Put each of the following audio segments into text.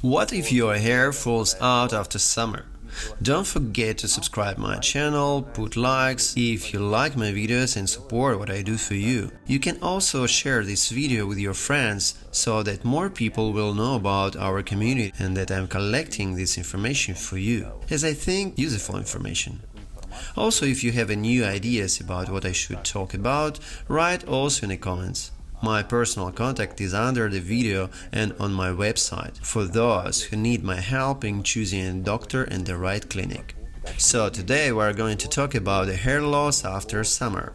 What if your hair falls out after summer? Don't forget to subscribe my channel, put likes if you like my videos and support what I do for you. You can also share this video with your friends so that more people will know about our community and that I'm collecting this information for you, as I think useful information. Also, if you have any new ideas about what I should talk about, write also in the comments. My personal contact is under the video and on my website, for those who need my help in choosing a doctor and the right clinic. So today we are going to talk about the hair loss after summer.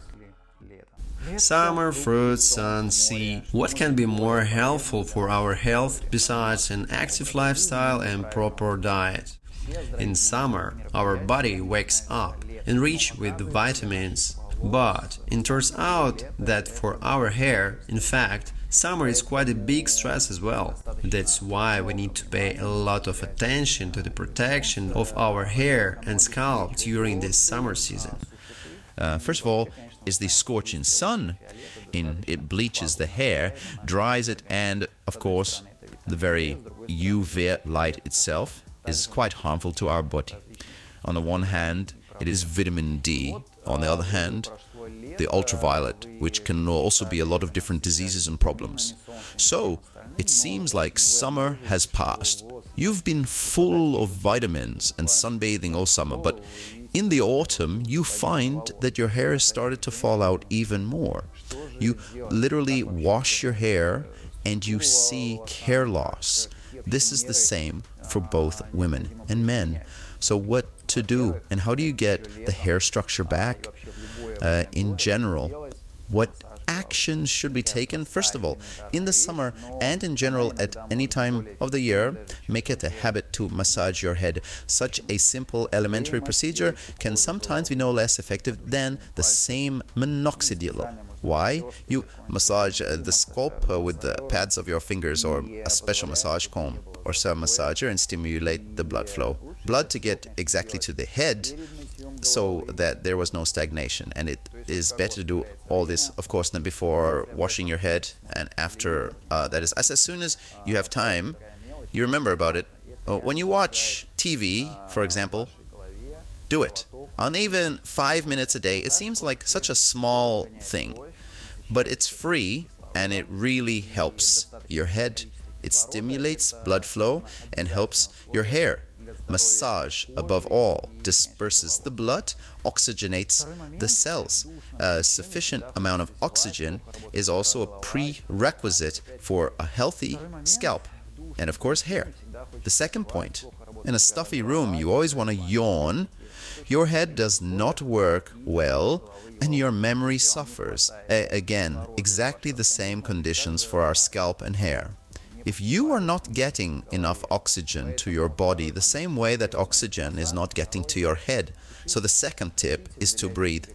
Summer, fruit, sun, sea. What can be more helpful for our health besides an active lifestyle and proper diet? In summer, our body wakes up, enriched with vitamins. But it turns out that for our hair, in fact, summer is quite a big stress as well. That's why we need to pay a lot of attention to the protection of our hair and scalp during this summer season. First of all, is the scorching sun. It bleaches the hair, dries it, and of course, the very UV light itself is quite harmful to our body. On the one hand, it is vitamin D. On the other hand, the ultraviolet, which can also be a lot of different diseases and problems. So, it seems like summer has passed. You've been full of vitamins and sunbathing all summer, but in the autumn you find that your hair has started to fall out even more. You literally wash your hair and you see hair loss. This is the same for both women and men. So what to do and how do you get the hair structure back? In general, what actions should be taken? First of all, in the summer and in general at any time of the year, make it a habit to massage your head. Such a simple elementary procedure can sometimes be no less effective than the same minoxidil. Why? You massage the scalp with the pads of your fingers or a special massage comb or some massager and stimulate the blood flow. Blood to get exactly to the head so that there was no stagnation. And it is better to do all this, of course, than before washing your head and after. That is, as soon as you have time, you remember about it. When you watch TV, for example, do it. On even 5 minutes a day, it seems like such a small thing, but it's free and it really helps your head. It stimulates blood flow and helps your hair. Massage, above all, disperses the blood, oxygenates the cells. A sufficient amount of oxygen is also a prerequisite for a healthy scalp and, of course, hair. The second point, in a stuffy room, you always want to yawn. Your head does not work well and your memory suffers. Again, exactly the same conditions for our scalp and hair. If you are not getting enough oxygen to your body the same way that oxygen is not getting to your head, so the second tip is to breathe.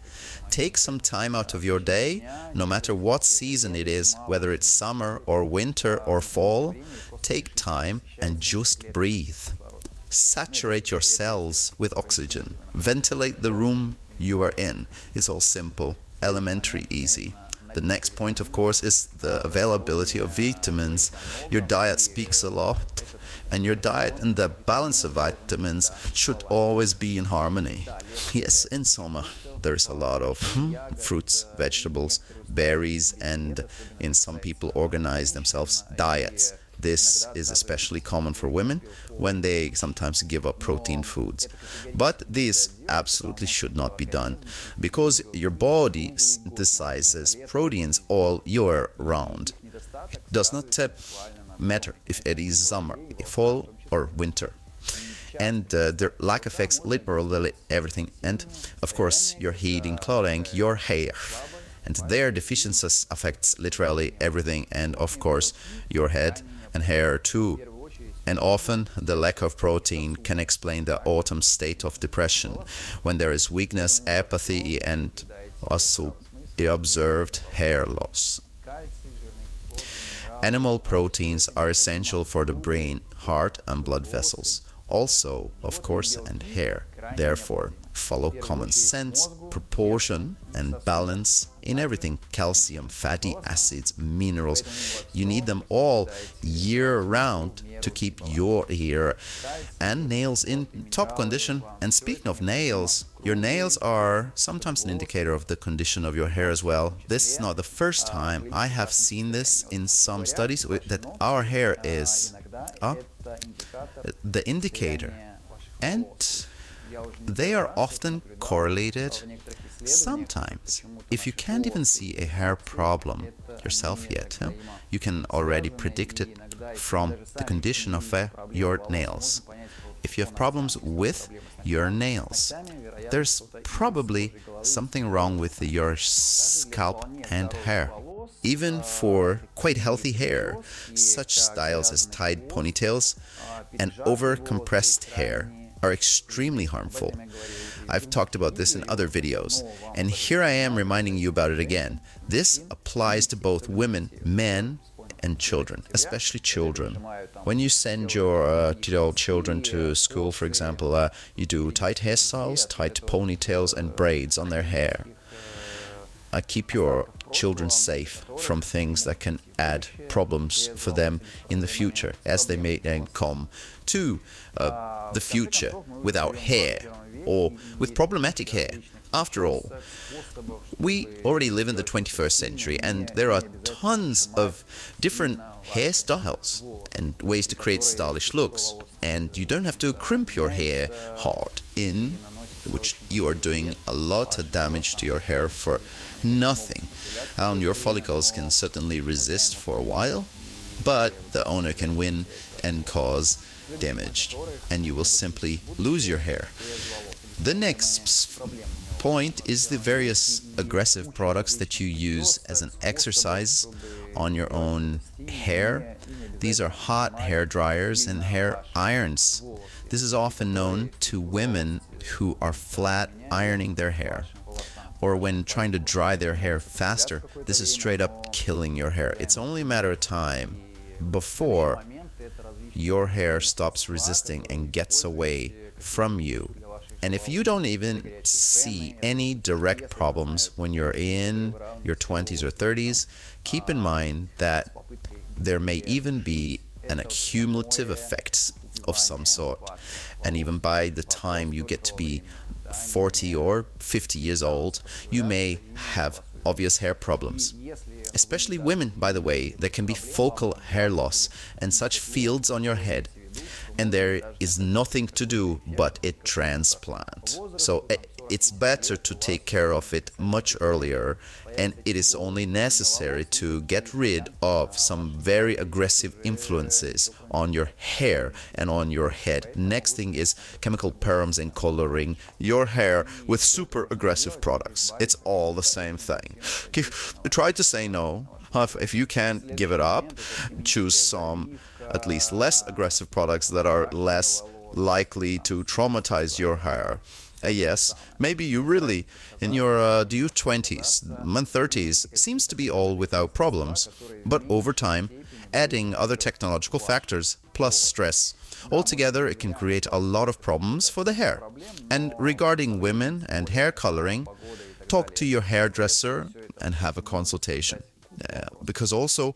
Take some time out of your day, no matter what season it is, whether it's summer or winter or fall, take time and just breathe. Saturate your cells with oxygen. Ventilate the room you are in. It's all simple, elementary, easy. The next point, of course, is the availability of vitamins. Your diet speaks a lot, and your diet and the balance of vitamins should always be in harmony. Yes, in summer there is a lot of fruits, vegetables, berries, and in some people organize themselves diets. This is especially common for women when they sometimes give up protein foods. But this absolutely should not be done because your body synthesizes proteins all year round. It does not matter if it is summer, fall or winter. And their lack affects literally everything. And of course your heating, clothing, your hair. And their deficiencies affects literally everything, and of course your head and hair too. And often the lack of protein can explain the autumn state of depression, when there is weakness, apathy, and also observed hair loss. Animal proteins are essential for the brain, heart, and blood vessels. Also, of course, and hair. Therefore, Follow common sense, proportion, and balance in everything. Calcium, fatty acids, minerals. You need them all year round to keep your hair and nails in top condition. And speaking of nails, your nails are sometimes an indicator of the condition of your hair as well. This is not the first time I have seen this in some studies, that our hair is the indicator. And they are often correlated. Sometimes, if you can't even see a hair problem yourself yet, you can already predict it from the condition of your nails. If you have problems with your nails, there's probably something wrong with your scalp and hair. Even for quite healthy hair, such styles as tied ponytails and over-compressed hair are extremely harmful. I've talked about this in other videos, and here I am reminding you about it again. This applies to both women, men, and children, especially children. When you send your children to school, for example, you do tight hairstyles, tight ponytails, and braids on their hair. Keep your children safe from things that can add problems for them in the future, as they may then come to the future without hair or with problematic hair. After all, we already live in the 21st century, and there are tons of different hairstyles and ways to create stylish looks, and you don't have to crimp your hair hard in, which you are doing a lot of damage to your hair for nothing. And your follicles can certainly resist for a while, but the owner can win and cause damage, and you will simply lose your hair. The next point is the various aggressive products that you use as an exercise on your own hair. These are hot hair dryers and hair irons. This is often known to women who are flat ironing their hair, or when trying to dry their hair faster. This is straight up killing your hair. It's only a matter of time before your hair stops resisting and gets away from you. And if you don't even see any direct problems when you're in your 20s or 30s, keep in mind that there may even be an accumulative effect of some sort. And even by the time you get to be 40 or 50 years old, you may have obvious hair problems. Especially women, by the way, there can be focal hair loss and such fields on your head, and there is nothing to do but a transplant. So it's better to take care of it much earlier, and it is only necessary to get rid of some very aggressive influences on your hair and on your head. Next thing is chemical perms and coloring your hair with super aggressive products. It's all the same thing. Try to say no. If you can't give it up, choose some at least less aggressive products that are less likely to traumatize your hair. Yes, maybe you really, in your 20s, 30s, seems to be all without problems. But over time, adding other technological factors plus stress, altogether it can create a lot of problems for the hair. And regarding women and hair coloring, talk to your hairdresser and have a consultation. Because also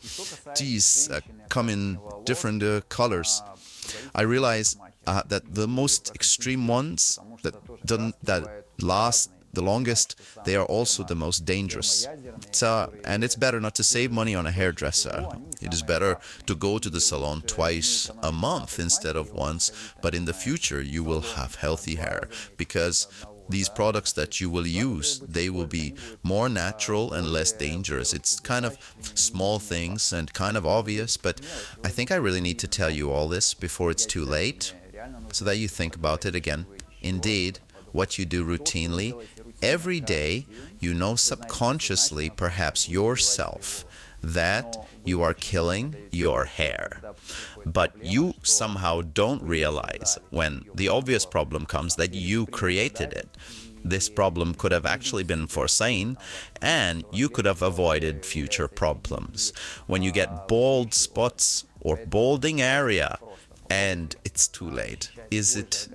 these come in different colors. I realize that the most extreme ones that last the longest, they are also the most dangerous. And it's better not to save money on a hairdresser. It is better to go to the salon twice a month instead of once. But in the future, you will have healthy hair, because these products that you will use, they will be more natural and less dangerous. It's kind of small things and kind of obvious, but I think I really need to tell you all this before it's too late, so that you think about it again. Indeed, what you do routinely, every day, you know subconsciously, perhaps yourself, that you are killing your hair. But you somehow don't realize, when the obvious problem comes, that you created it. This problem could have actually been foreseen, and you could have avoided future problems. When you get bald spots or balding area, and it's too late. Is it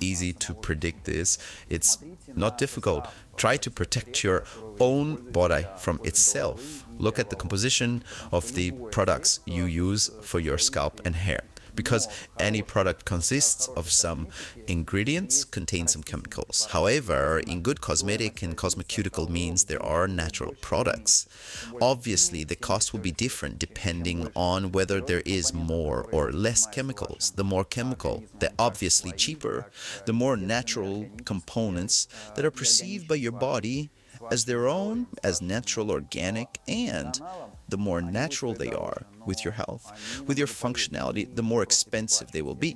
easy to predict this. It's not difficult. Try to protect your own body from itself. Look at the composition of the products you use for your scalp and hair, because any product consists of some ingredients, contains some chemicals. However, in good cosmetic and cosmeceutical means there are natural products. Obviously, the cost will be different depending on whether there is more or less chemicals. The more chemical, the obviously cheaper. The more natural components that are perceived by your body as their own, as natural, organic, and the more natural they are with your health, with your functionality, the more expensive they will be.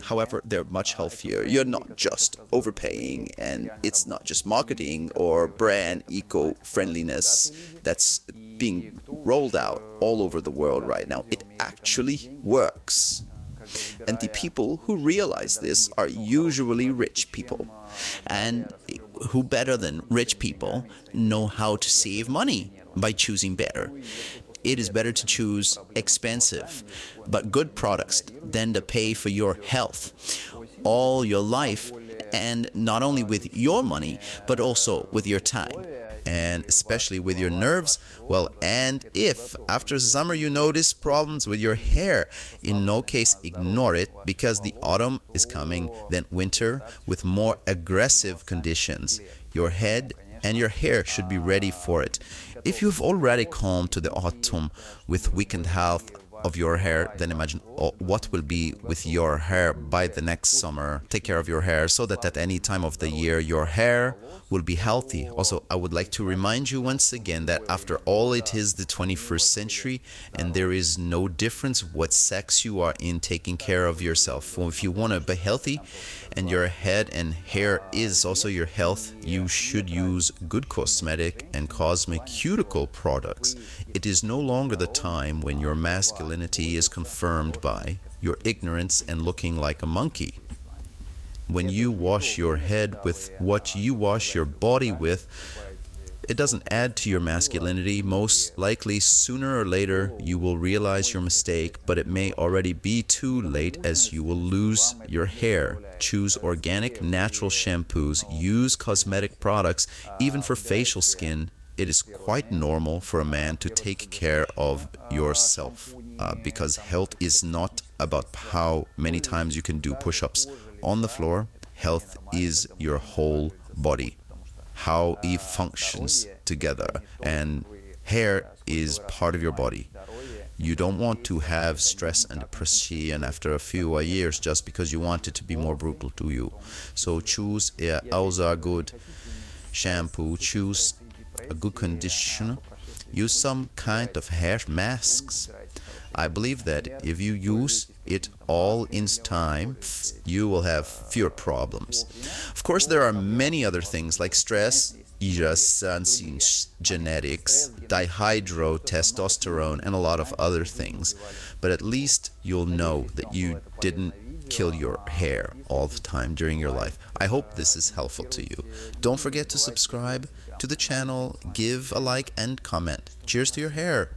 However, they're much healthier. You're not just overpaying, and it's not just marketing or brand eco-friendliness that's being rolled out all over the world right now. It actually works. And the people who realize this are usually rich people. And who better than rich people know how to save money by choosing better? It is better to choose expensive but good products than to pay for your health all your life, and not only with your money but also with your time, and especially with your nerves. Well, and if after summer you notice problems with your hair, in no case ignore it, because the autumn is coming, then winter with more aggressive conditions. Your head and your hair should be ready for it. If you've already come to the autumn with weakened health of your hair, then imagine what will be with your hair by the next summer. Take care of your hair so that at any time of the year your hair will be healthy. Also, I would like to remind you once again that after all, it is the 21st century and there is no difference what sex you are in taking care of yourself. Well, if you want to be healthy and your head and hair is also your health, you should use good cosmetic and cosmeceutical products. It is no longer the time when your masculinity is confirmed by your ignorance and looking like a monkey. When you wash your head with what you wash your body with, it doesn't add to your masculinity. Most likely, sooner or later, you will realize your mistake, but it may already be too late, as you will lose your hair. Choose organic, natural shampoos. Use cosmetic products, even for facial skin. It is quite normal for a man to take care of yourself, because health is not about how many times you can do push-ups on the floor. Health is your whole body, how it functions together, and hair is part of your body. You don't want to have stress and depression after a few years just because you want it to be more brutal to you. So choose a good shampoo, choose a good conditioner, use some kind of hair masks. I believe that if you use it all in time, you will have fewer problems. Of course, there are many other things like stress, genetics, dihydrotestosterone, and a lot of other things. But at least you'll know that you didn't kill your hair all the time during your life. I hope this is helpful to you. Don't forget to subscribe to the channel, give a like and comment. Cheers to your hair!